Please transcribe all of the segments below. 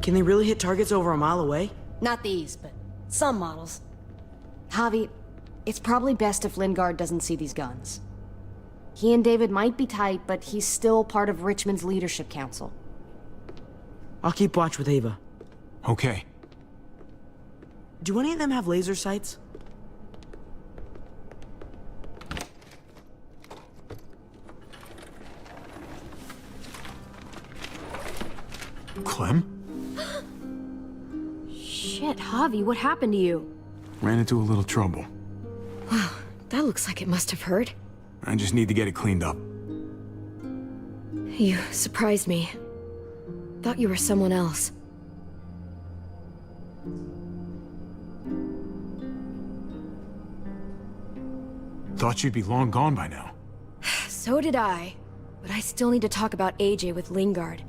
Can they really hit targets over a mile away? Not these, but some models. Javi, it's probably best if Lingard doesn't see these guns. He and David might be tight, but he's still part of Richmond's leadership council. I'll keep watch with Ava. Okay. Do any of them have laser sights? Clem? Shit, Javi, what happened to you? Ran into a little trouble. Wow, that looks like it must have hurt. I just need to get it cleaned up. You surprised me. Thought you were someone else. Thought you'd be long gone by now. So did I. But I still need to talk about AJ with Lingard.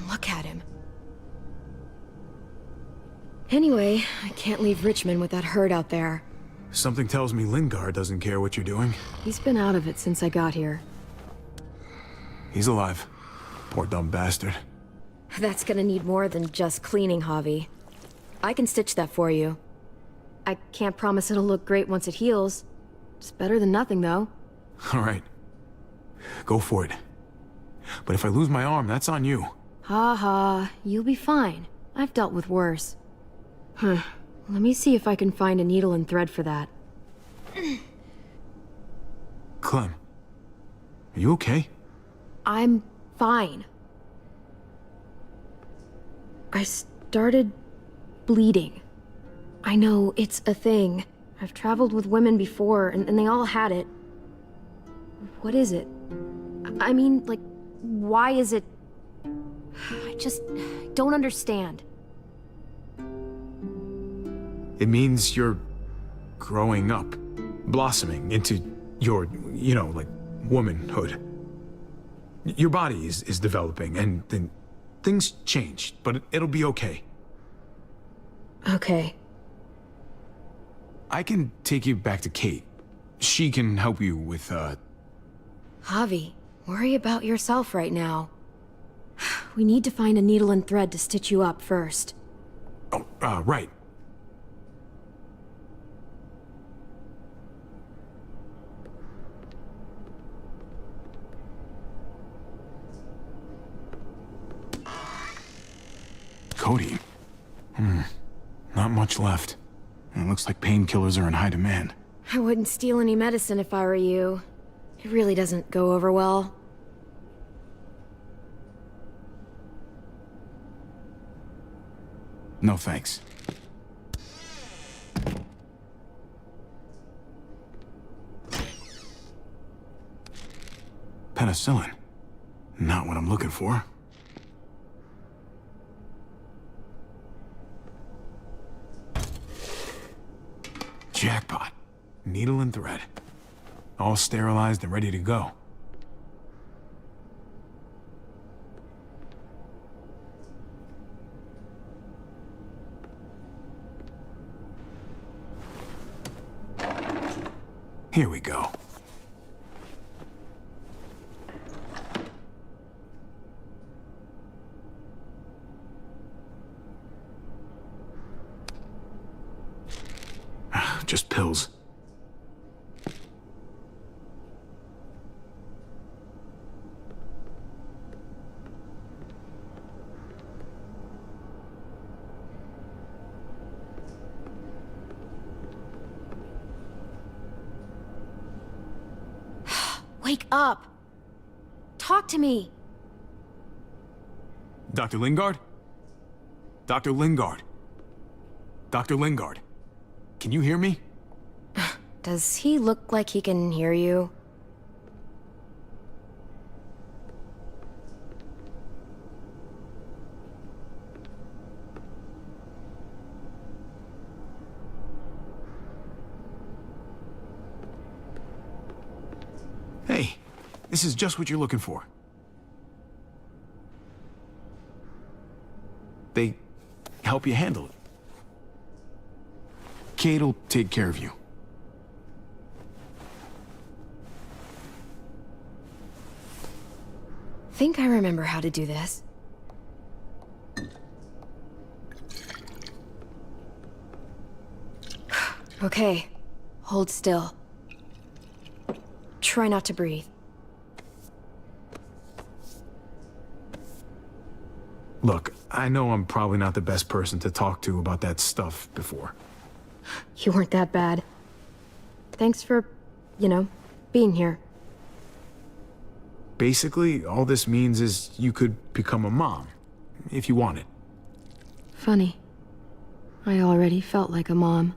Look at him. Anyway, I can't leave Richmond with that herd out there. Something tells me Lingard doesn't care what you're doing. He's been out of it since I got here. He's alive. Poor dumb bastard. That's gonna need more than just cleaning, Javi. I can stitch that for you. I can't promise it'll look great once it heals. It's better than nothing, though. All right. Go for it. But if I lose my arm, that's on you. Ha ha, you'll be fine. I've dealt with worse. Let me see if I can find a needle and thread for that. Clem, are you okay? I'm fine. I started bleeding. I know, it's a thing. I've traveled with women before, and they all had it. What is it? I mean, like, why is it... I just don't understand. It means you're growing up, blossoming into your, like, womanhood. Your body is developing, and then things change, but it'll be okay. Okay. I can take you back to Kate. She can help you with, Javi, worry about yourself right now. We need to find a needle and thread to stitch you up first. Oh, right. Cody. Not much left. It looks like painkillers are in high demand. I wouldn't steal any medicine if I were you. It really doesn't go over well. No thanks. Penicillin. Not what I'm looking for. Jackpot. Needle and thread. All sterilized and ready to go. Here we go. Just pills. Wake up! Talk to me! Dr. Lingard? Dr. Lingard? Dr. Lingard? Can you hear me? Does he look like he can hear you? Hey, this is just what you're looking for. They help you handle it. Kate'll take care of you. Think I remember how to do this. Okay, hold still. Try not to breathe. Look, I know I'm probably not the best person to talk to about that stuff before. You weren't that bad. Thanks for, being here. Basically, all this means is you could become a mom, if you wanted. Funny. I already felt like a mom.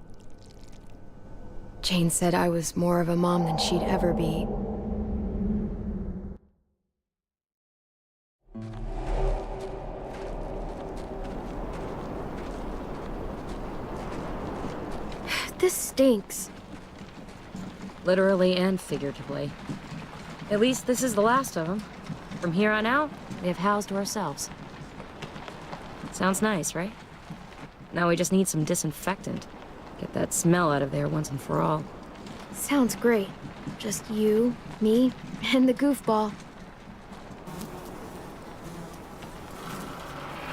Jane said I was more of a mom than she'd ever be. This stinks. Literally and figuratively. At least this is the last of them. From here on out, we have housed to ourselves. Sounds nice, right? Now we just need some disinfectant. Get that smell out of there once and for all. Sounds great. Just you, me, and the goofball.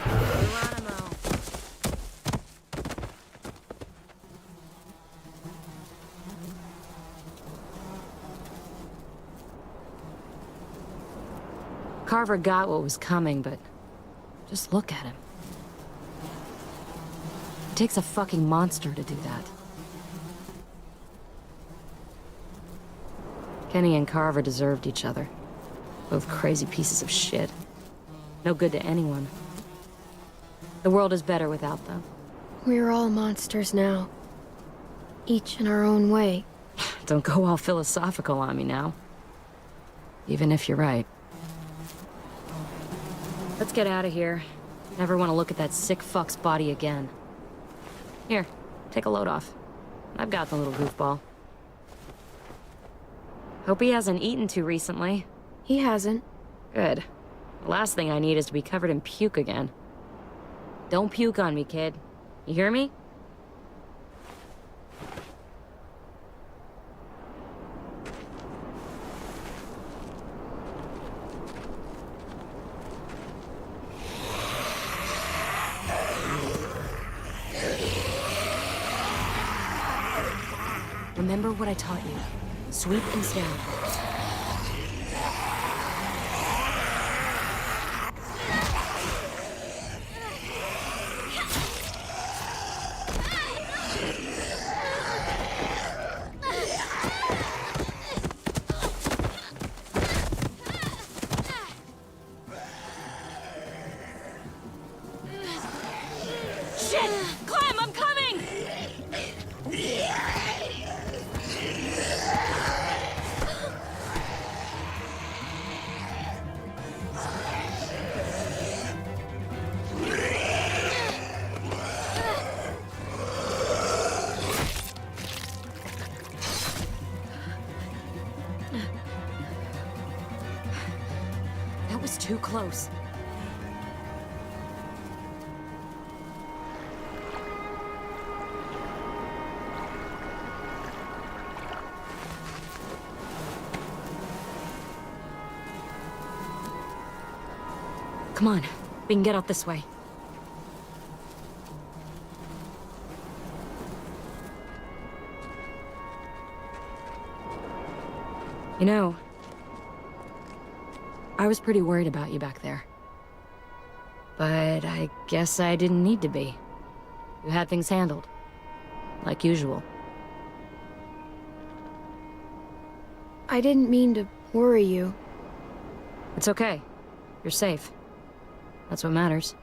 Geronimo. Carver got what was coming, but just look at him. It takes a fucking monster to do that. Kenny and Carver deserved each other. Both crazy pieces of shit. No good to anyone. The world is better without them. We're all monsters now. Each in our own way. Don't go all philosophical on me now. Even if you're right. Let's get out of here. Never want to look at that sick fuck's body again. Here, take a load off. I've got the little goofball. Hope he hasn't eaten too recently. He hasn't. Good. The last thing I need is to be covered in puke again. Don't puke on me, kid. You hear me? Remember what I taught you. Sweep and stand. Shit! Clem, I'm coming! That was too close. Come on, we can get out this way. You know, I was pretty worried about you back there. But I guess I didn't need to be. You had things handled. Like usual. I didn't mean to worry you. It's okay. You're safe. That's what matters.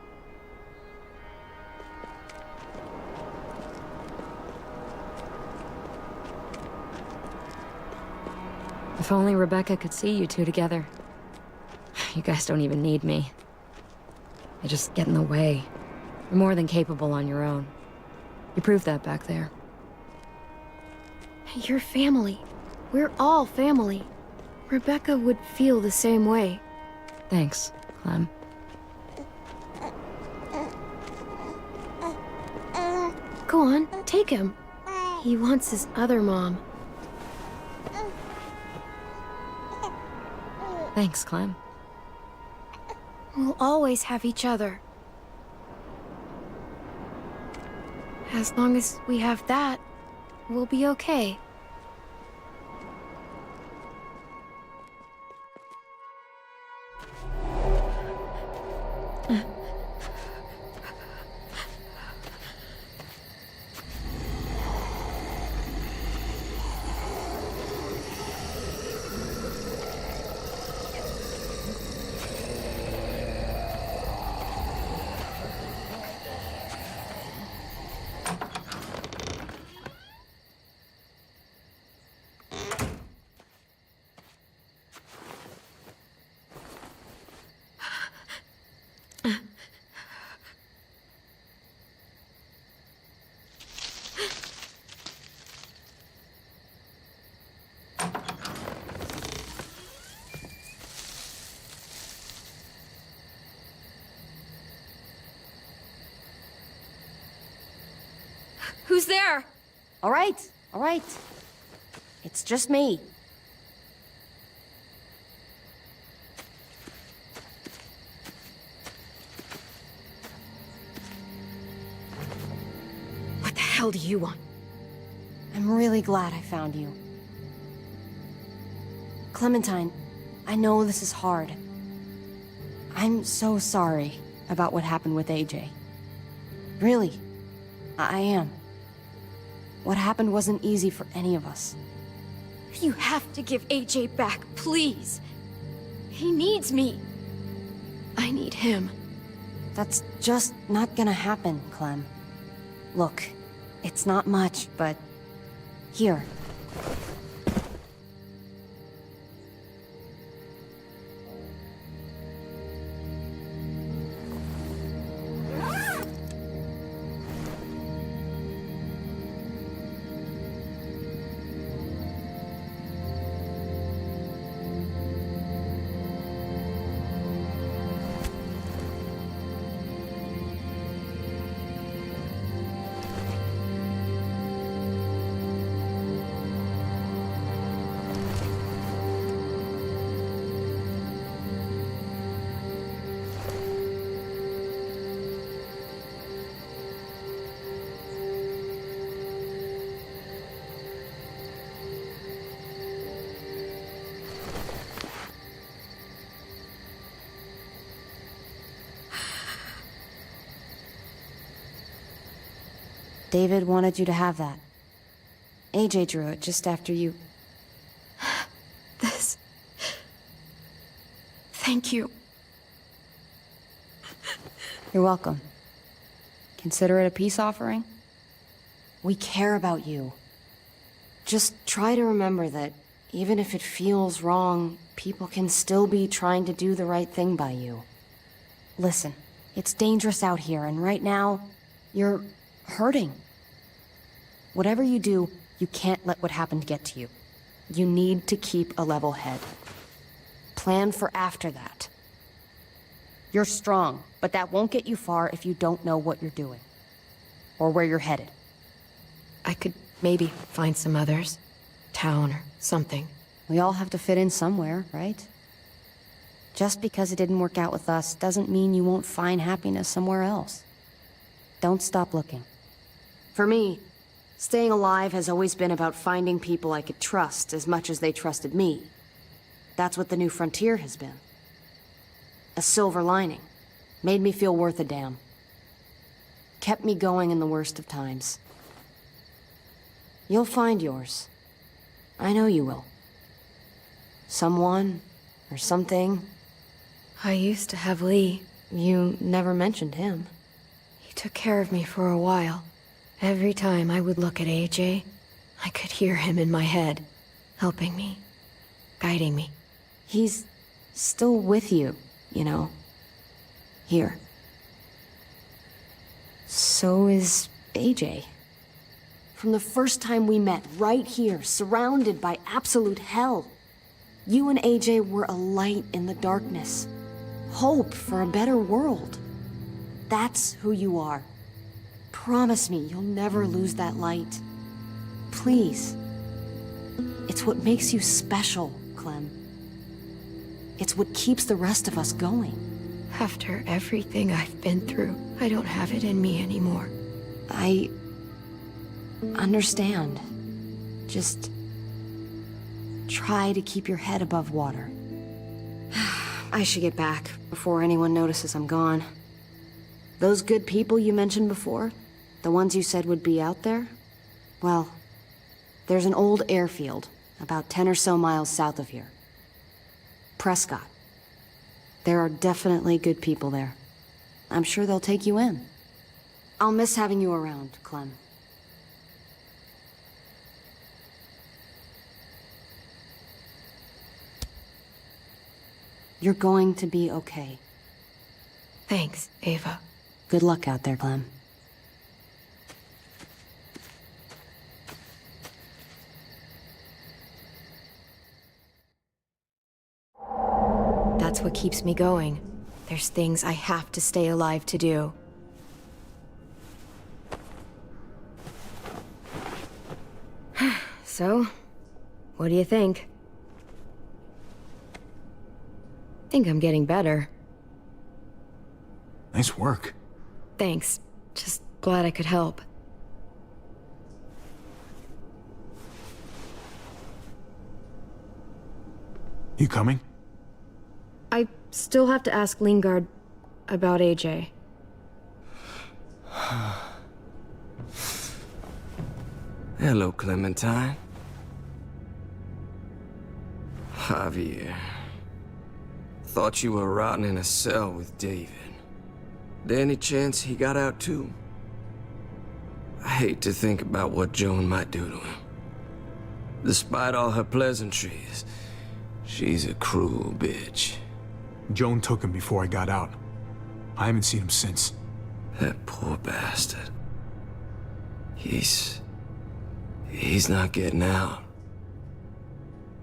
If only Rebecca could see you two together. You guys don't even need me. You just get in the way. You're more than capable on your own. You proved that back there. You're family. We're all family. Rebecca would feel the same way. Thanks, Clem. Go on, take him. He wants his other mom. Thanks, Clem. We'll always have each other. As long as we have that, we'll be okay. Who's there? All right, all right. It's just me. What the hell do you want? I'm really glad I found you. Clementine, I know this is hard. I'm so sorry about what happened with AJ. Really, I am. What happened wasn't easy for any of us. You have to give AJ back, please. He needs me. I need him. That's just not gonna happen, Clem. Look, it's not much, but... Here. David wanted you to have that. AJ drew it just after you... This... Thank you. You're welcome. Consider it a peace offering? We care about you. Just try to remember that even if it feels wrong, people can still be trying to do the right thing by you. Listen, it's dangerous out here, and right now, you're hurting. Whatever you do, you can't let what happened get to you. You need to keep a level head. Plan for after that. You're strong, but that won't get you far if you don't know what you're doing. Or where you're headed. I could maybe find some others. Town or something. We all have to fit in somewhere, right? Just because it didn't work out with us doesn't mean you won't find happiness somewhere else. Don't stop looking. For me, staying alive has always been about finding people I could trust as much as they trusted me. That's what the New Frontier has been. A silver lining. Made me feel worth a damn. Kept me going in the worst of times. You'll find yours. I know you will. Someone, or something. I used to have Lee. You never mentioned him. He took care of me for a while. Every time I would look at AJ, I could hear him in my head, helping me, guiding me. He's still with you, you know. Here. So is AJ. From the first time we met, right here, surrounded by absolute hell. You and AJ were a light in the darkness. Hope for a better world. That's who you are. Promise me you'll never lose that light. Please. It's what makes you special, Clem. It's what keeps the rest of us going. After everything I've been through, I don't have it in me anymore. I understand. Just try to keep your head above water. I should get back before anyone notices I'm gone. Those good people you mentioned before, the ones you said would be out there, well, there's an old airfield about 10 or so miles south of here. Prescott. There are definitely good people there. I'm sure they'll take you in. I'll miss having you around, Clem. You're going to be okay. Thanks, Ava. Good luck out there, Clem. That's what keeps me going. There's things I have to stay alive to do. So, what do you think? Think I'm getting better. Nice work. Thanks. Just glad I could help. You coming? I still have to ask Lingard about AJ. Hello, Clementine. Javier. Thought you were rotting in a cell with David. There any chance he got out too? I hate to think about what Joan might do to him. Despite all her pleasantries, she's a cruel bitch. Joan took him before I got out. I haven't seen him since. That poor bastard. He's not getting out.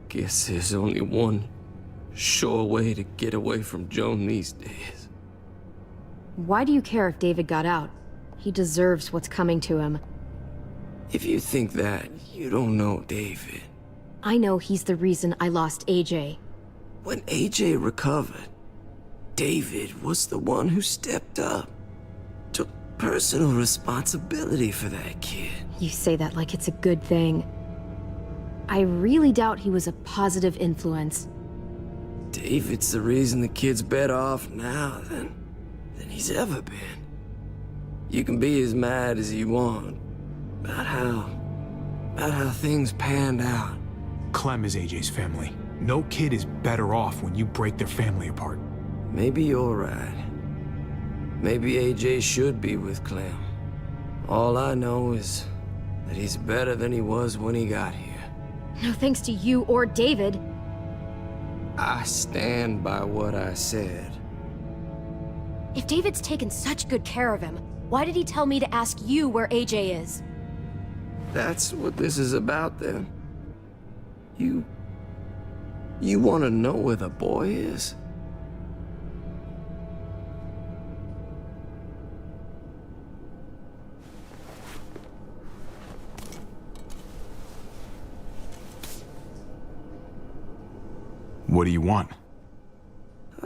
Guess there's only one sure way to get away from Joan these days. Why do you care if David got out? He deserves what's coming to him. If you think that, you don't know David. I know he's the reason I lost AJ. When AJ recovered, David was the one who stepped up. Took personal responsibility for that kid. You say that like it's a good thing. I really doubt he was a positive influence. David's the reason the kid's better off now than he's ever been. You can be as mad as you want about how things panned out. Clem is AJ's family. No kid is better off when you break their family apart. Maybe you're right. Maybe AJ should be with Clem. All I know is that he's better than he was when he got here. No thanks to you or David. I stand by what I said. If David's taken such good care of him, why did he tell me to ask you where AJ is? That's what this is about, then. You want to know where the boy is? What do you want?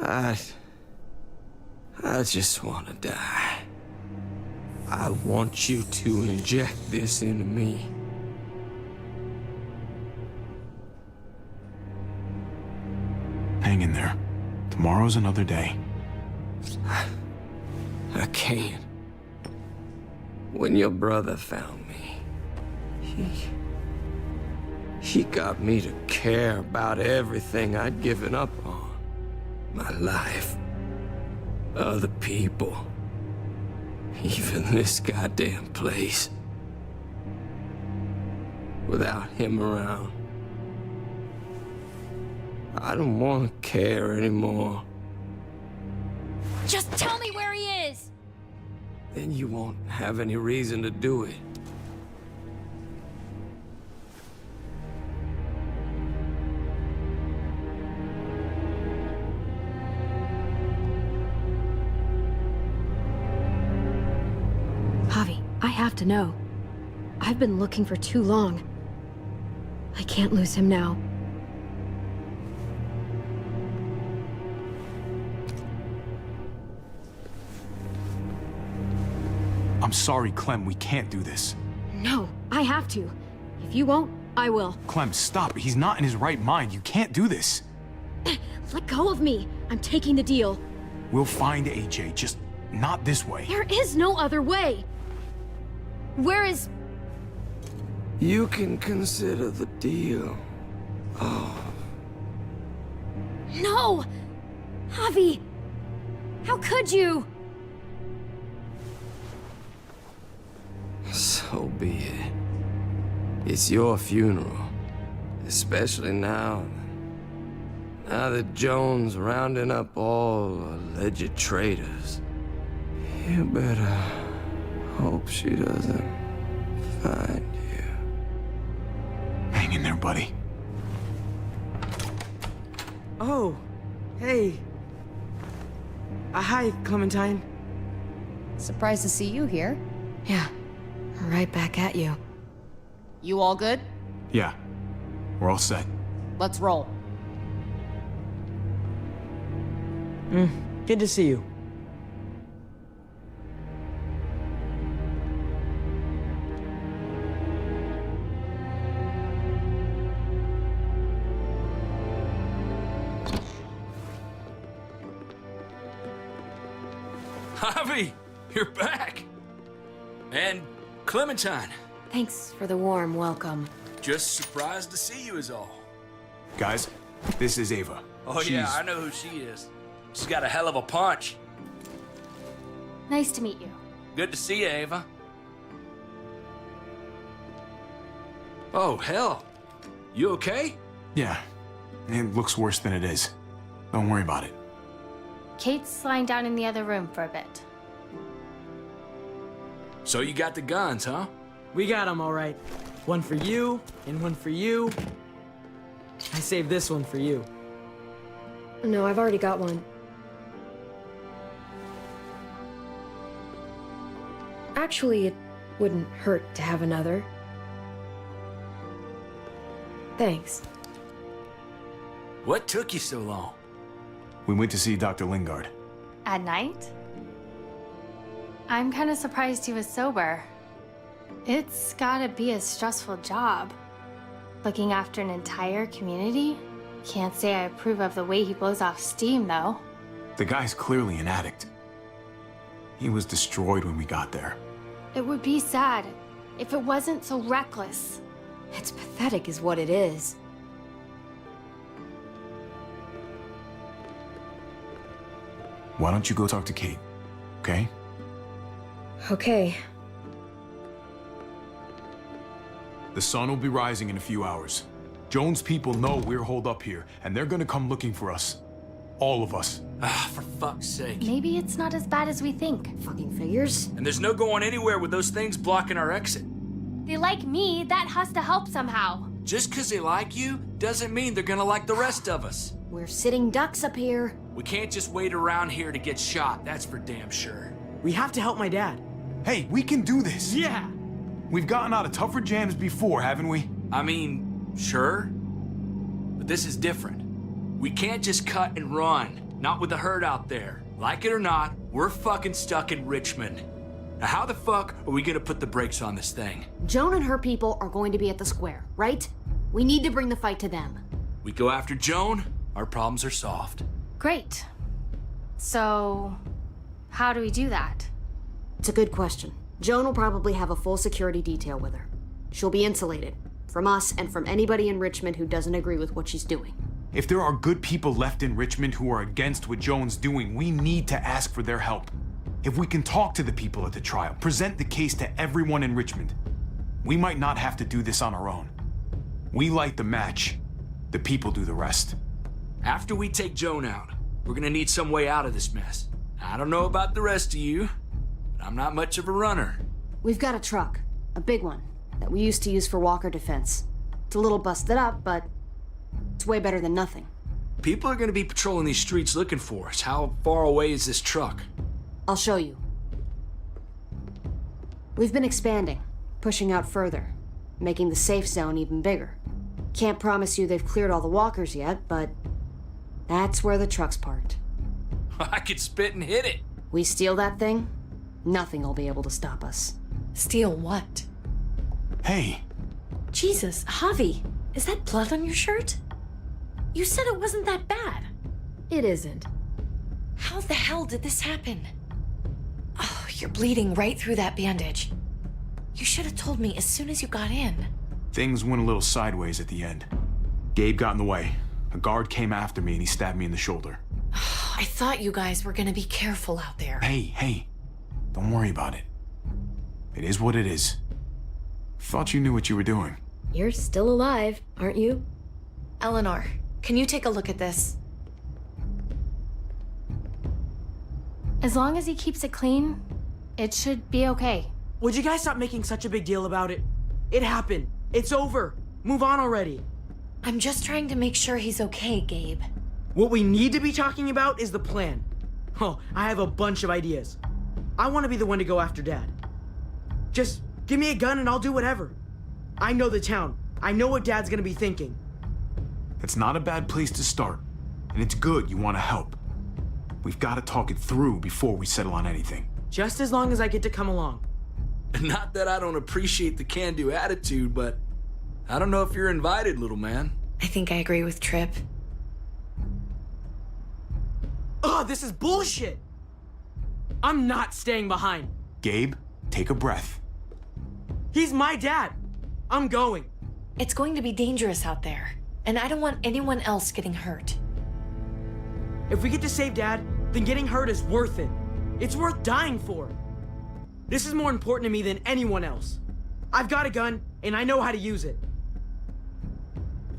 I just want to die. I want you to inject this into me. Hang in there. Tomorrow's another day. I can't. When your brother found me, he got me to care about everything I'd given up on. My life. Other people. Even this goddamn place. Without him around, I don't want to care anymore. Just tell me where he is! Then you won't have any reason to do it. Javi, I have to know. I've been looking for too long. I can't lose him now. I'm sorry, Clem, we can't do this. No, I have to. If you won't, I will. Clem, stop. He's not in his right mind. You can't do this. Let go of me. I'm taking the deal. We'll find AJ, just not this way. There is no other way. Where is... You can consider the deal. No! Javi! How could you? So be it. It's your funeral. Especially now. Now that Joan's rounding up all alleged traitors. You better hope she doesn't find you. Hang in there, buddy. Oh, hey. Hi, Clementine. Surprised to see you here. Yeah, right back at you. You all good? Yeah, we're all set. Let's roll. Good to see you. Javi, you're back. And Clementine. Thanks for the warm welcome. Just surprised to see you is all. Guys, this is Ava. Oh yeah, I know who she is. She's got a hell of a punch. Nice to meet you. Good to see you, Ava. Oh, hell. You okay? Yeah, it looks worse than it is. Don't worry about it. Kate's lying down in the other room for a bit. So you got the guns, huh? We got them all right. One for you, and one for you. I saved this one for you. No, I've already got one. Actually, it wouldn't hurt to have another. Thanks. What took you so long? We went to see Dr. Lingard. At night? I'm kind of surprised he was sober. It's gotta be a stressful job. Looking after an entire community? Can't say I approve of the way he blows off steam, though. The guy's clearly an addict. He was destroyed when we got there. It would be sad if it wasn't so reckless. It's pathetic is what it is. Why don't you go talk to Kate, okay? Okay. The sun will be rising in a few hours. Joan's people know we're holed up here, and they're gonna come looking for us. All of us. Ah, for fuck's sake. Maybe it's not as bad as we think. Fucking figures. And there's no going anywhere with those things blocking our exit. They like me, that has to help somehow. Just 'cause they like you doesn't mean they're gonna like the rest of us. We're sitting ducks up here. We can't just wait around here to get shot, that's for damn sure. We have to help my dad. Hey, we can do this! Yeah! We've gotten out of tougher jams before, haven't we? I mean, sure. But this is different. We can't just cut and run. Not with the herd out there. Like it or not, we're fucking stuck in Richmond. Now how the fuck are we gonna put the brakes on this thing? Joan and her people are going to be at the square, right? We need to bring the fight to them. We go after Joan, our problems are solved. Great. So, how do we do that? It's a good question. Joan will probably have a full security detail with her. She'll be insulated. From us and from anybody in Richmond who doesn't agree with what she's doing. If there are good people left in Richmond who are against what Joan's doing, we need to ask for their help. If we can talk to the people at the trial, present the case to everyone in Richmond, we might not have to do this on our own. We light the match, the people do the rest. After we take Joan out, we're gonna need some way out of this mess. I don't know about the rest of you, but I'm not much of a runner. We've got a truck, a big one, that we used to use for walker defense. It's a little busted up, but it's way better than nothing. People are gonna be patrolling these streets looking for us. How far away is this truck? I'll show you. We've been expanding, pushing out further, making the safe zone even bigger. Can't promise you they've cleared all the walkers yet, but that's where the truck's parked. I could spit and hit it. We steal that thing, nothing will be able to stop us. Steal what? Hey, Jesus, Javi, is that blood on your shirt? You said it wasn't that bad. It isn't. How the hell did this happen? Oh, you're bleeding right through that bandage. You should have told me as soon as you got in. Things went a little sideways at the end. Gabe got in the way. A guard came after me and he stabbed me in the shoulder. I thought you guys were gonna be careful out there. Hey, don't worry about it. It is what it is. Thought you knew what you were doing. You're still alive, aren't you? Eleanor, can you take a look at this? As long as he keeps it clean, it should be okay. Would you guys stop making such a big deal about it? It happened. It's over. Move on already. I'm just trying to make sure he's okay, Gabe. What we need to be talking about is the plan. Oh, I have a bunch of ideas. I want to be the one to go after Dad. Just give me a gun and I'll do whatever. I know the town. I know what Dad's gonna be thinking. That's not a bad place to start. And it's good you want to help. We've got to talk it through before we settle on anything. Just as long as I get to come along. Not that I don't appreciate the can-do attitude, but I don't know if you're invited, little man. I think I agree with Tripp. Ugh, this is bullshit! I'm not staying behind. Gabe, take a breath. He's my dad. I'm going. It's going to be dangerous out there, and I don't want anyone else getting hurt. If we get to save Dad, then getting hurt is worth it. It's worth dying for. This is more important to me than anyone else. I've got a gun, and I know how to use it.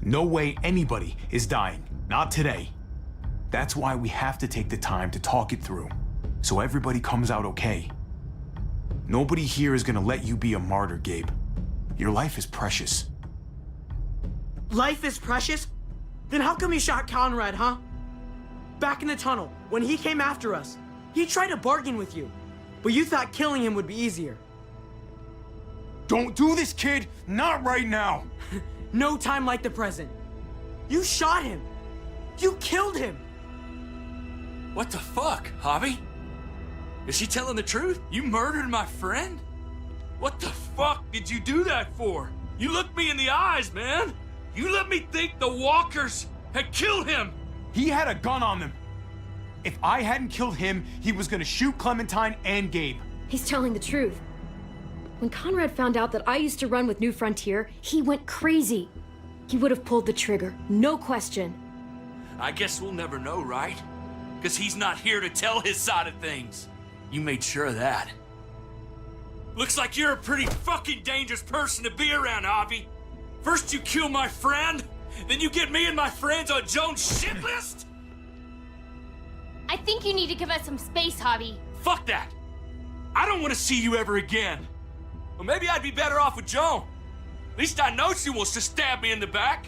No way anybody is dying. Not today. That's why we have to take the time to talk it through, so everybody comes out okay. Nobody here is gonna let you be a martyr, Gabe. Your life is precious. Life is precious? Then how come you shot Conrad, huh? Back in the tunnel, when he came after us, he tried to bargain with you, but you thought killing him would be easier. Don't do this, kid! Not right now! No time like the present. You shot him. You killed him. What the fuck, Javi? Is she telling the truth? You murdered my friend? What the fuck did you do that for? You looked me in the eyes, man. You let me think the walkers had killed him. He had a gun on them. If I hadn't killed him, he was gonna shoot Clementine and Gabe. He's telling the truth. When Conrad found out that I used to run with New Frontier, he went crazy. He would have pulled the trigger, no question. I guess we'll never know, right? Because he's not here to tell his side of things. You made sure of that. Looks like you're a pretty fucking dangerous person to be around, Javi. First you kill my friend, then you get me and my friends on Jones' shit list? I think you need to give us some space, Javi. Fuck that! I don't want to see you ever again. Well, maybe I'd be better off with Joan. At least I know she wants to stab me in the back.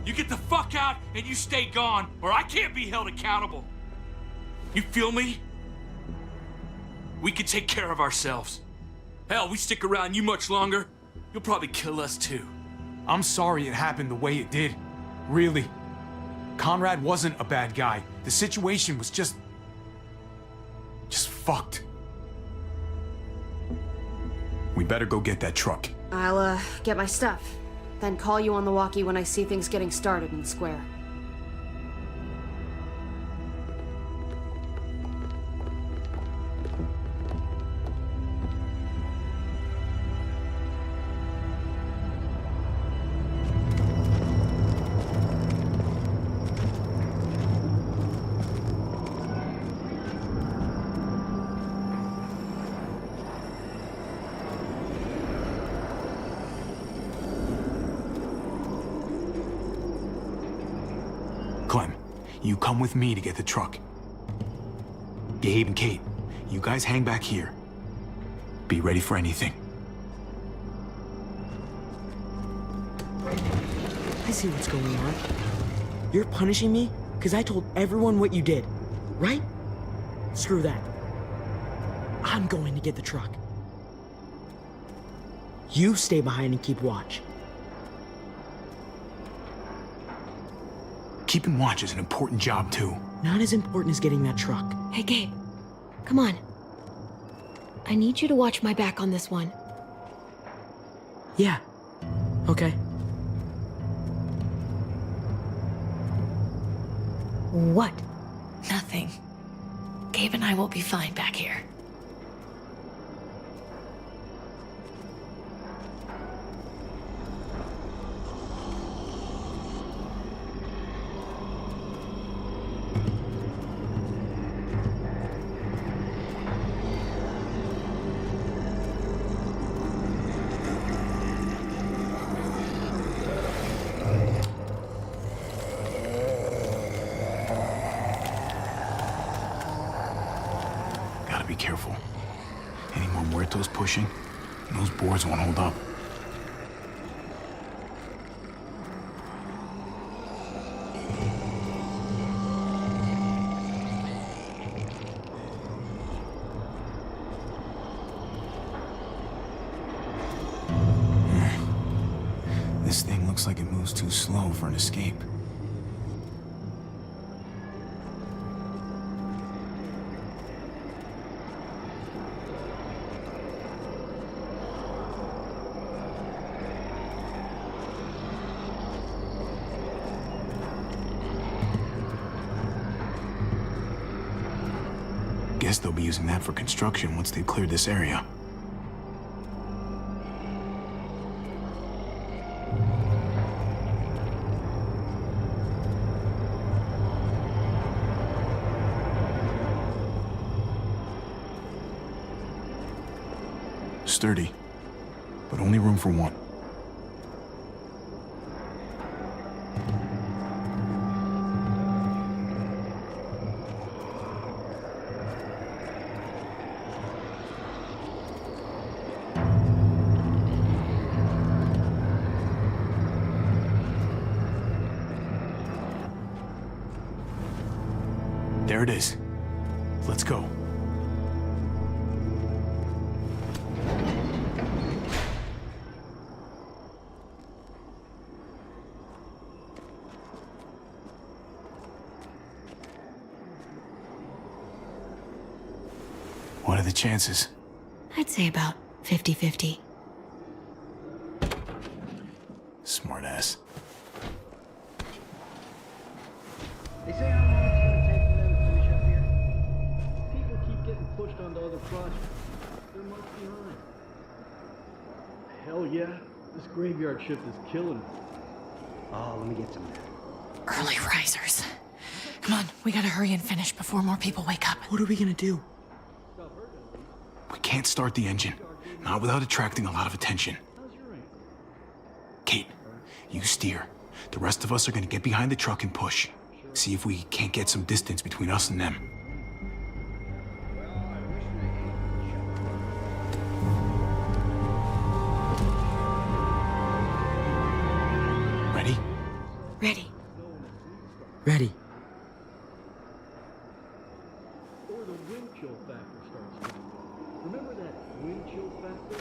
You get the fuck out and you stay gone, or I can't be held accountable. You feel me? We can take care of ourselves. Hell, we stick around you much longer, you'll probably kill us too. I'm sorry it happened the way it did. Really. Conrad wasn't a bad guy. The situation was just fucked. We better go get that truck. I'll, get my stuff. Then call you on the walkie when I see things getting started in the square. Clem, you come with me to get the truck. Gabe and Kate, you guys hang back here. Be ready for anything. I see what's going on. You're punishing me because I told everyone what you did, right? Screw that. I'm going to get the truck. You stay behind and keep watch. Keeping watch is an important job, too. Not as important as getting that truck. Hey, Gabe. Come on. I need you to watch my back on this one. Yeah. Okay. What? Nothing. Gabe and I will be fine back here. Gotta be careful. Any more muertos pushing, and those boards won't hold up. This thing looks like it moves too slow for an escape. Guess they'll be using that for construction once they've cleared this area. Sturdy, but only room for one. There it is. Let's go. What are the chances? I'd say about 50-50. Smartass. They say how long it's gonna take for them to finish up here. People keep getting pushed onto other projects. They're months behind. Hell yeah, this graveyard shift is killing me. Oh, let me get some of that. Early risers. Come on, we gotta hurry and finish before more people wake up. What are we gonna do? We can't start the engine. Not without attracting a lot of attention. Kate, you steer. The rest of us are gonna get behind the truck and push. See if we can't get some distance between us and them. Ready? Ready. Ready. Or the wind chill factor starts kicking in. Remember that wind chill factor?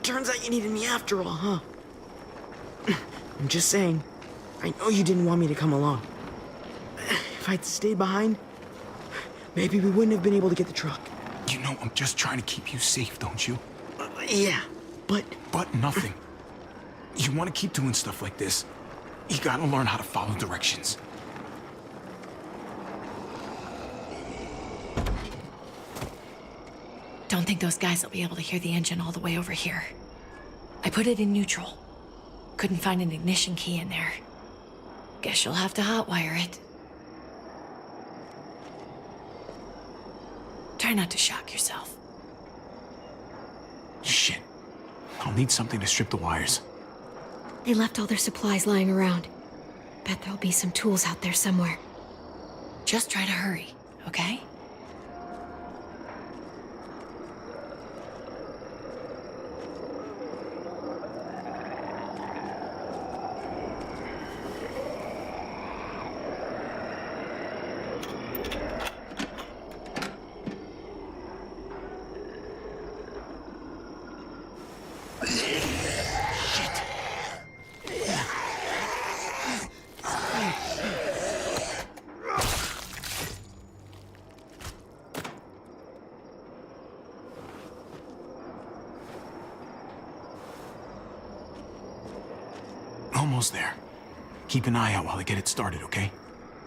Turns out you needed me after all, huh? I'm just saying, I know you didn't want me to come along. If I'd stayed behind, maybe we wouldn't have been able to get the truck. You know I'm just trying to keep you safe, don't you? Yeah, but... But nothing. You want to keep doing stuff like this, you gotta learn how to follow directions. Don't think those guys will be able to hear the engine all the way over here. I put it in neutral. Couldn't find an ignition key in there. Guess you'll have to hotwire it. Try not to shock yourself. Shit. I'll need something to strip the wires. They left all their supplies lying around. Bet there'll be some tools out there somewhere. Just try to hurry, okay? Almost there. Keep an eye out while I get it started, okay?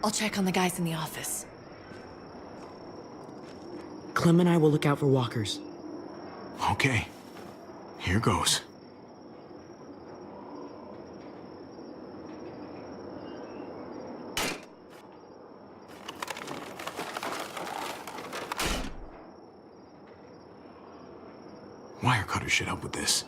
I'll check on the guys in the office. Clem and I will look out for walkers. Okay. Here goes. Wire cutter should help with this.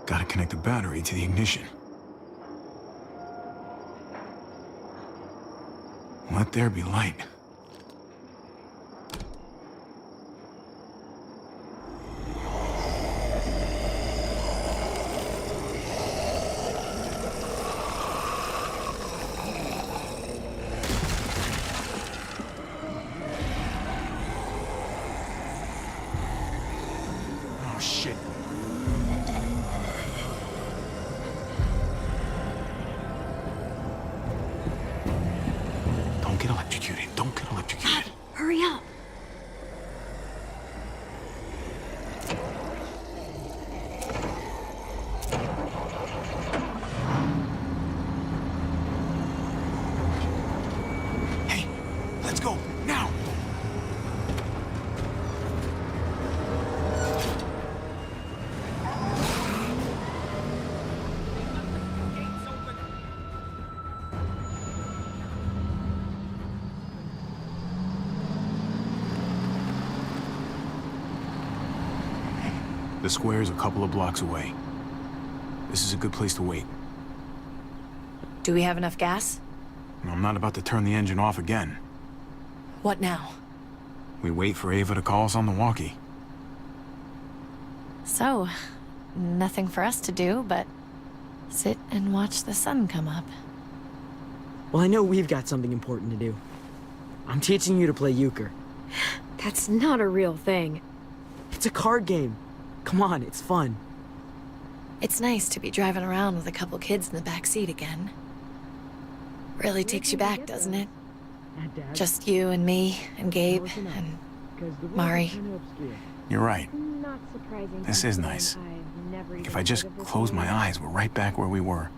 Gotta connect the battery to the ignition. Let there be light. Oh, shit. Don't get electrocuted. Don't get electrocuted. Hurry up. Hey, let's go, now! The square's a couple of blocks away. This is a good place to wait. Do we have enough gas? I'm not about to turn the engine off again. What now? We wait for Ava to call us on the walkie. So, nothing for us to do but sit and watch the sun come up. Well, I know we've got something important to do. I'm teaching you to play euchre. That's not a real thing. It's a card game. Come on, it's fun. It's nice to be driving around with a couple kids in the back seat again. Really takes you back, doesn't it? Just you and me and Gabe and Mari. You're right. Not surprising. This is nice. I've never If even I just heard of this close my movie. eyes, we're right back where we were.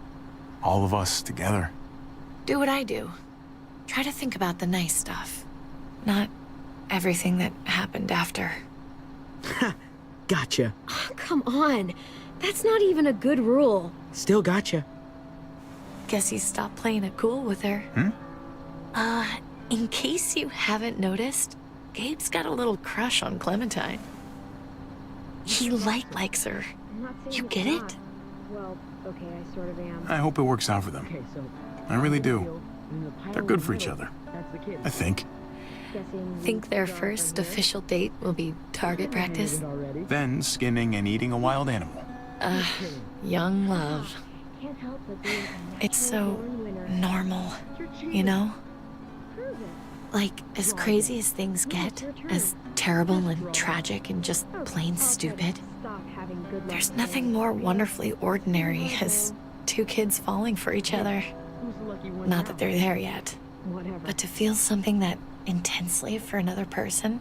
All of us together. Do what I do. Try to think about the nice stuff. Not everything that happened after. Gotcha. Oh, come on. That's not even a good rule. Still gotcha. Guess he stopped playing it cool with her. In case you haven't noticed, Gabe's got a little crush on Clementine. He likes her. I'm not saying You it's get not. it? Well, okay, I sort of am. I hope it works out for them. Okay, so I really do. They're good for each other. that's the kid. I think. Guessing Think their we draw first from here? official date will be target practice? Already. Then skinning and eating a wild animal. Young love. Can't help but be a It's so natural-born winner. normal, you know? Like, as crazy as things get, as terrible and tragic and just plain stupid, Stop having good luck there's today. nothing more wonderfully ordinary as two kids falling for each other. Who's the lucky one Not now? that they're there yet, Whatever. but to feel something that intensely for another person,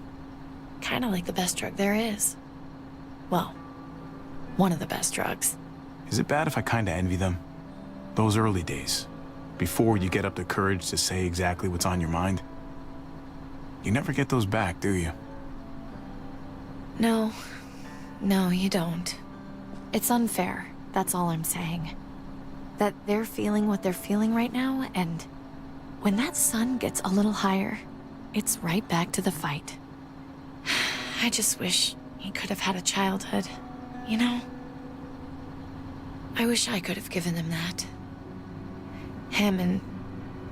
kind of like the best drug there is. Well, one of the best drugs. Is it bad if I kinda envy them? Those early days, before you get up the courage to say exactly what's on your mind. You never get those back, do you? No, you don't. It's unfair, that's all I'm saying. That they're feeling what they're feeling right now, and when that sun gets a little higher, it's right back to the fight. I just wish he could have had a childhood, you know? I wish I could have given them that. Him and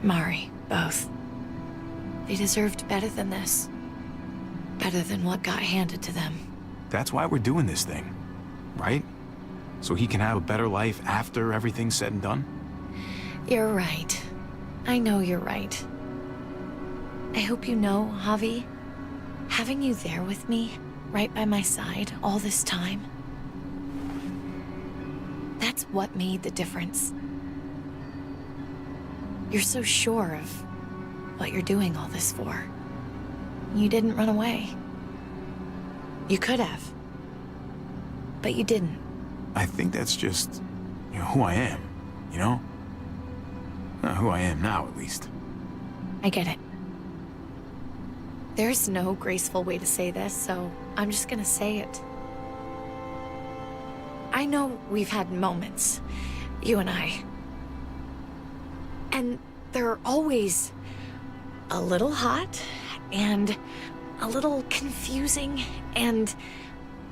Mari, both. They deserved better than this. Better than what got handed to them. That's why we're doing this thing, right? So he can have a better life after everything's said and done? You're right. I know you're right. I hope you know, Javi, having you there with me, right by my side, all this time, that's what made the difference. You're so sure of what you're doing all this for. You didn't run away. You could have. But you didn't. I think that's just, who I am, you know? Who I am now, at least. I get it. There's no graceful way to say this, so I'm just gonna say it. I know we've had moments, you and I. And they're always a little hot, and a little confusing, and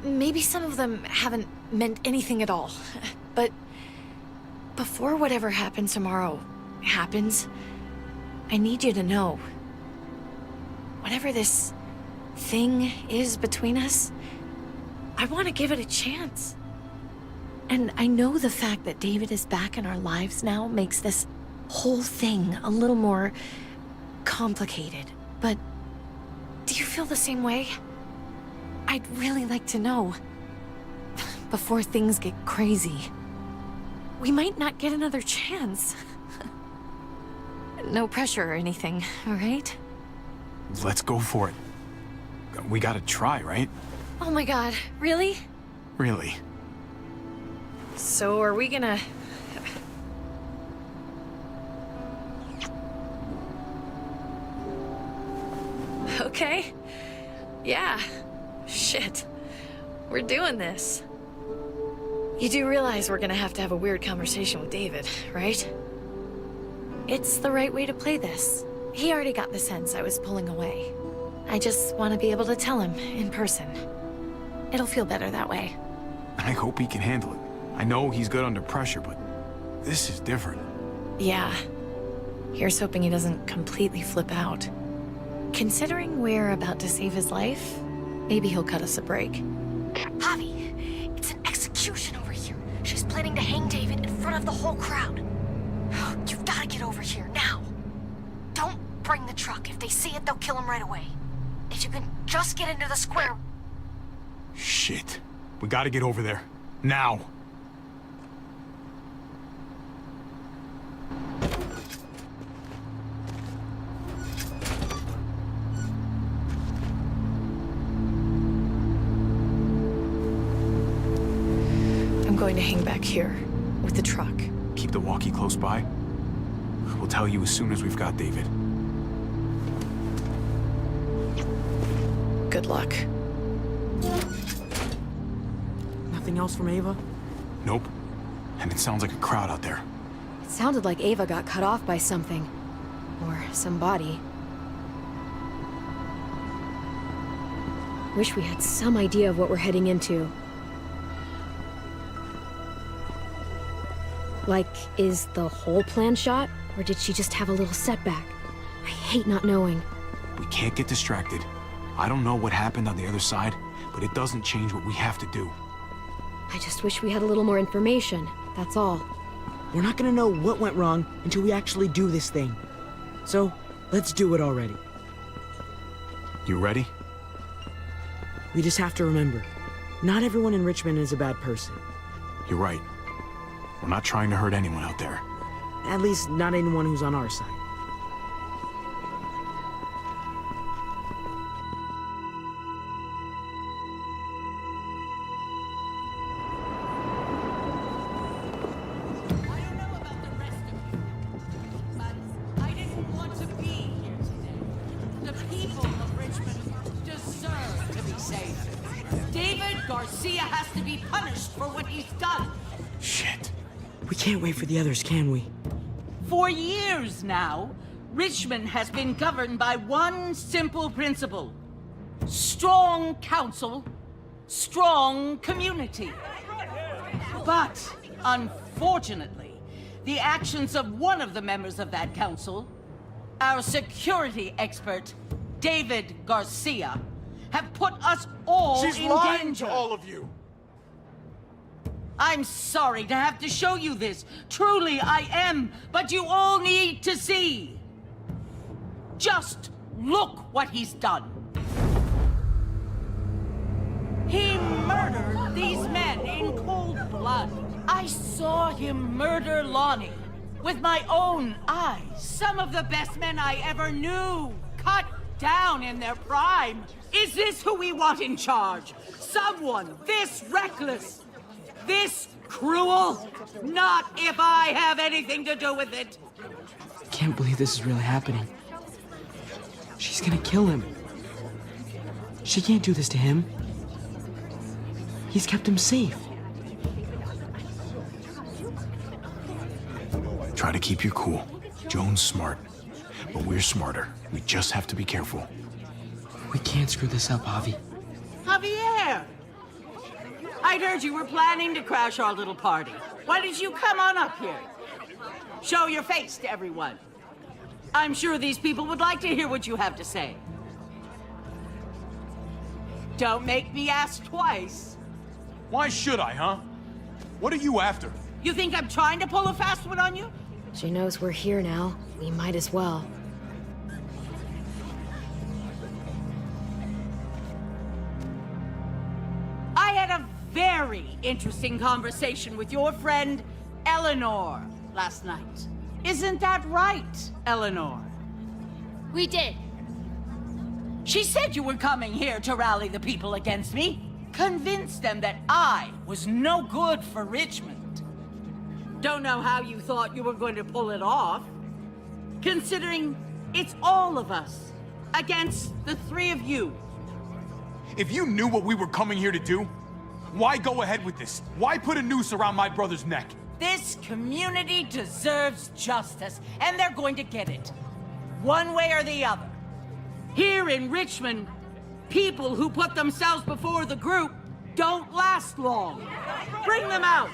maybe some of them haven't meant anything at all. But before whatever happens tomorrow happens, I need you to know, whatever this thing is between us, I want to give it a chance. And I know the fact that David is back in our lives now makes this whole thing a little more complicated. But do you feel the same way? I'd really like to know, before things get crazy. We might not get another chance. No pressure or anything, all right? Let's go for it. We gotta try, right? Oh my god, really? Really. So are we gonna... Okay. Yeah. Shit. We're doing this. You do realize we're gonna have to have a weird conversation with David, right? It's the right way to play this. He already got the sense I was pulling away. I just want to be able to tell him in person. It'll feel better that way. I hope he can handle it. I know he's good under pressure, but this is different. Yeah. Here's hoping he doesn't completely flip out. Considering we're about to save his life, maybe he'll cut us a break. Javi, it's an execution over here. She's planning to hang David in front of the whole crowd. You've got to get over here now. Don't bring the truck. If they see it, they'll kill him right away. If you can just get into the square... Shit. We gotta get over there. Now. I'm going to hang back here with the truck. Keep the walkie close by. We'll tell you as soon as we've got David. Good luck. Nothing else from Ava? Nope. And it sounds like a crowd out there. It sounded like Ava got cut off by something. Or somebody. Wish we had some idea of what we're heading into. Like, is the whole plan shot? Or did she just have a little setback? I hate not knowing. We can't get distracted. I don't know what happened on the other side, but it doesn't change what we have to do. I just wish we had a little more information, that's all. We're not gonna know what went wrong until we actually do this thing. So, let's do it already. You ready? We just have to remember, not everyone in Richmond is a bad person. You're right. We're not trying to hurt anyone out there. At least, not anyone who's on our side. We can't wait for the others, can we? For years now, Richmond has been governed by one simple principle. Strong council, strong community. But, unfortunately, the actions of one of the members of that council, our security expert, David Garcia, have put us all in danger. She's lying to all of you! I'm sorry to have to show you this. Truly, I am. But you all need to see. Just Look what he's done. He murdered these men in cold blood. I saw him murder Lonnie with my own eyes. Some of the best men I ever knew, cut down in their prime. Is this who we want in charge? Someone this reckless, this cruel? Not if I have anything to do with it. I can't believe this is really happening. She's gonna kill him. She can't do this to him. He's kept him safe. Try to keep your cool. Joan's smart, but we're smarter. We just have to be careful. We can't screw this up, Javi. Javier! I'd heard you were planning to crash our little party. Why did you come on up here? Show your face to everyone. I'm sure these people would like to hear what you have to say. Don't make me ask twice. Why should I, huh? What are you after? You think I'm trying to pull a fast one on you? She knows we're here now. We might as well. I had a very interesting conversation with your friend, Eleanor, last night. Isn't that right, Eleanor? We did. She said you were coming here to rally the people against me, convince them that I was no good for Richmond. Don't know how you thought you were going to pull it off, considering it's all of us against the three of you. If you knew what we were coming here to do, why go ahead with this? Why put a noose around my brother's neck? This community deserves justice, and they're going to get it. One way or the other. Here in Richmond, people who put themselves before the group don't last long. Bring them out.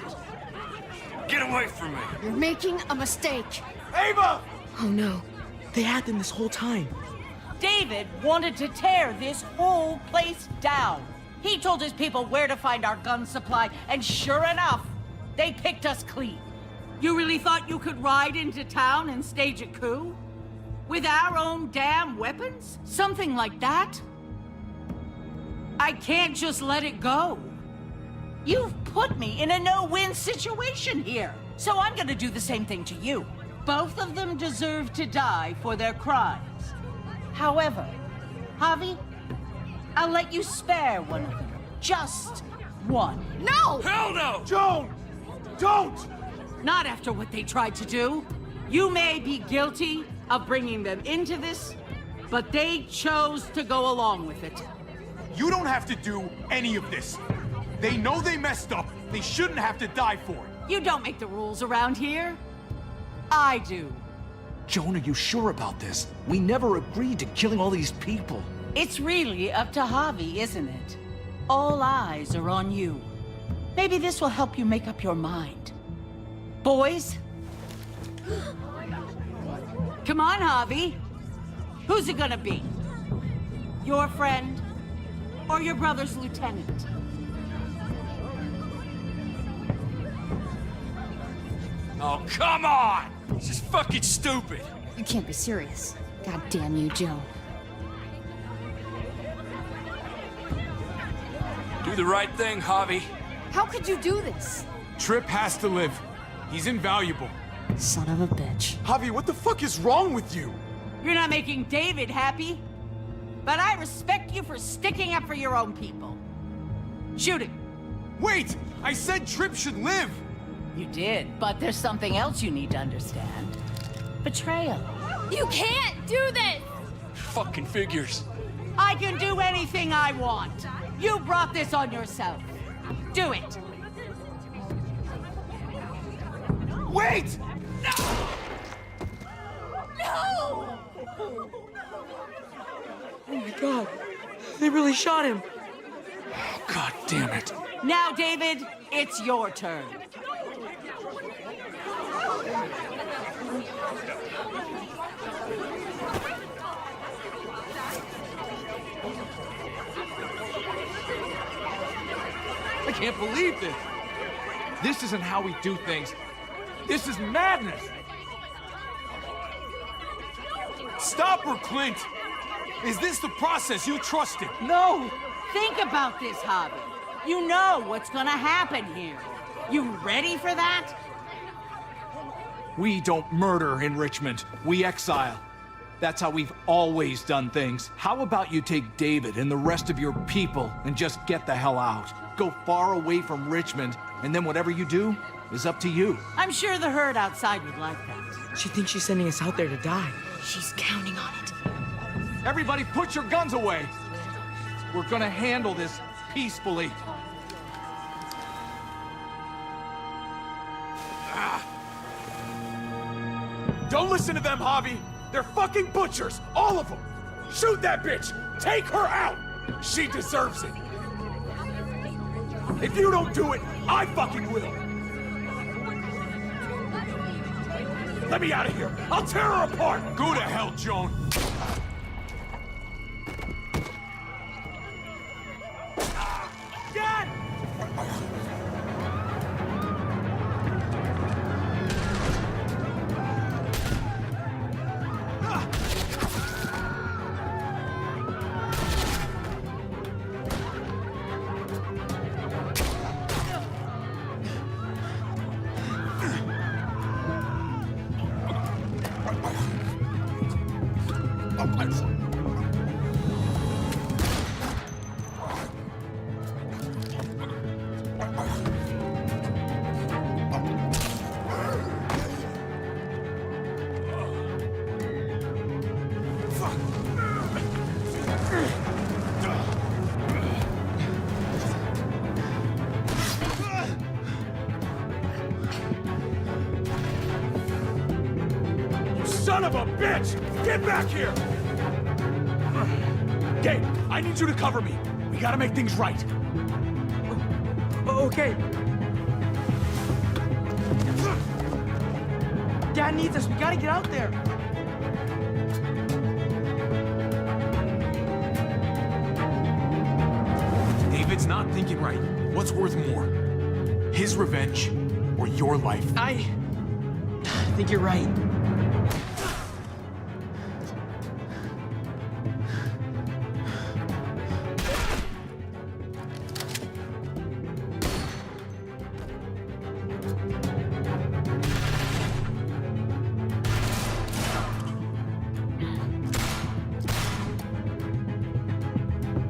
Get away from me. You're making a mistake. Ava! Oh no. They had them this whole time. David wanted to tear this whole place down. He told his people where to find our gun supply, and sure enough, they picked us clean. You really thought you could ride into town and stage a coup? With our own damn weapons? Something like that? I can't just let it go. You've put me in a no-win situation here, so I'm gonna do the same thing to you. Both of them deserve to die for their crimes. However, Javi, I'll let you spare one of them. Just one. No! Hell no! Joan! Don't! Not after what they tried to do. You may be guilty of bringing them into this, but they chose to go along with it. You don't have to do any of this. They know they messed up. They shouldn't have to die for it. You don't make the rules around here. I do. Joan, are you sure about this? We never agreed to killing all these people. It's really up to Javi, isn't it? All eyes are on you. Maybe this will help you make up your mind. Boys? Come on, Javi. Who's it gonna be? Your friend or your brother's lieutenant? Oh, come on! This is fucking stupid. You can't be serious. God damn you, Joe. Do the right thing, Javi. How could you do this? Tripp has to live. He's invaluable. Son of a bitch. Javi, what the fuck is wrong with you? You're not making David happy, but I respect you for sticking up for your own people. Shoot him. Wait! I said Tripp should live! You did, but there's something else you need to understand. Betrayal. You can't do this! Fucking figures. I can do anything I want. You brought this on yourself. Do it. Wait! No! Oh my god. They really shot him. God damn it. Now, David, it's your turn. I can't believe this. This isn't how we do things. This is madness. Stop her, Clint. Is this the process you trusted? No! Think about this, Javi. You know what's gonna happen here. You ready for that? We don't murder in Richmond. We exile. That's how we've always done things. How about you take David and the rest of your people and just get the hell out? Go far away from Richmond, and then whatever you do is up to you. I'm sure the herd outside would like that. She thinks she's sending us out there to die. She's counting on it. Everybody put your guns away! We're gonna handle this peacefully. Don't listen to them, Javi! They're fucking butchers! All of them! Shoot that bitch! Take her out! She deserves it! If you don't do it, I fucking will! Let me out of here! I'll tear her apart! Go to hell, Joan! Dad! Son of a bitch! Get back here! Gabe, I need you to cover me. We gotta make things right. Okay. Dad needs us. We gotta get out there. David's not thinking right. What's worth more? His revenge or your life? I think you're right.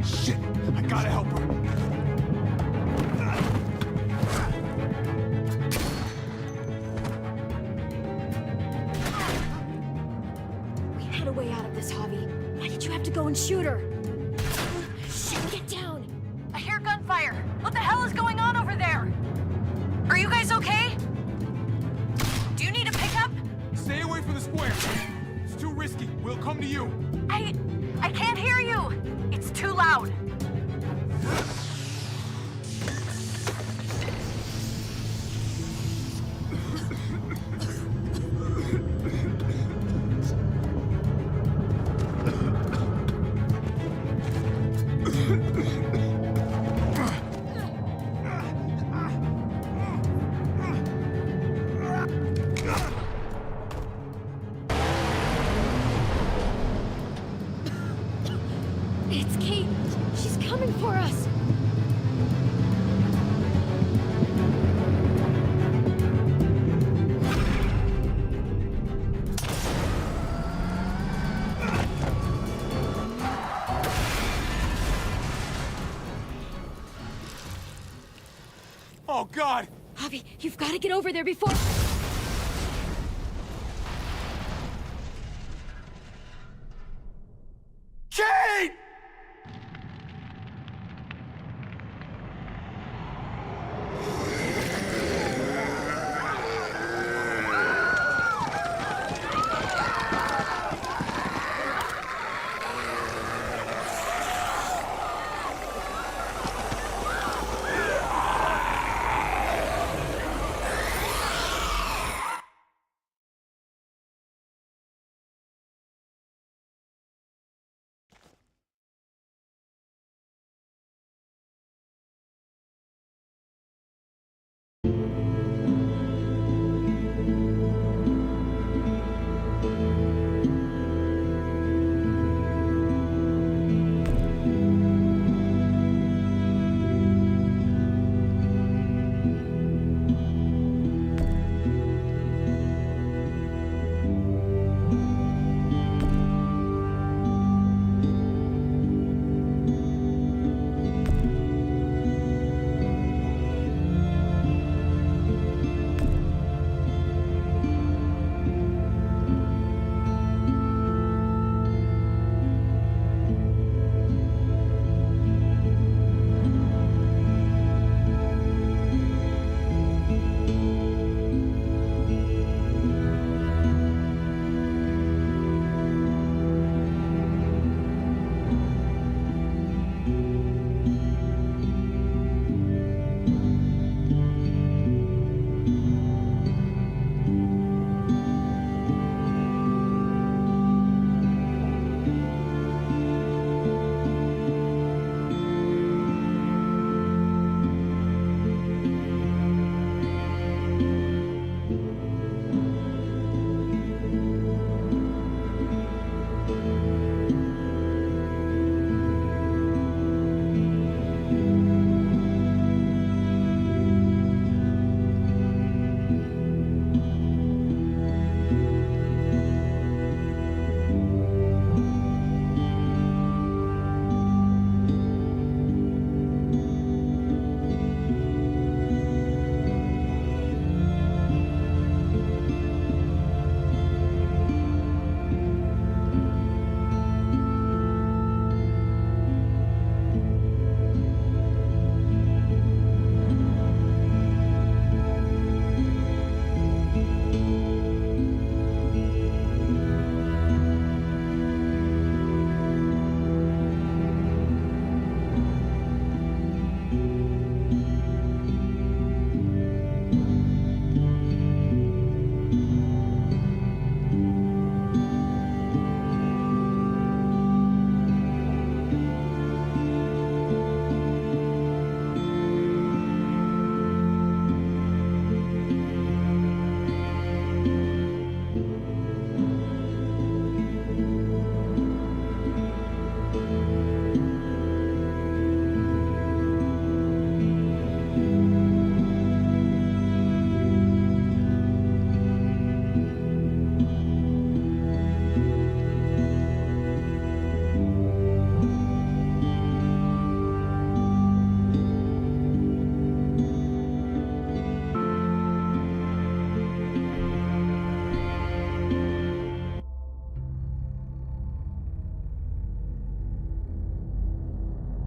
Shit! I gotta help her. We had a way out of this, Javi. Why did you have to go and shoot her? Shit, get down! I hear gunfire. What the hell is going on over there? Are you guys okay? Do you need a pickup? Stay away from the square. It's too risky. We'll come to you. I can't hear you. It's too loud. It's Kate. She's coming for us. Oh, God! Javi, you've got to get over there before... Kate!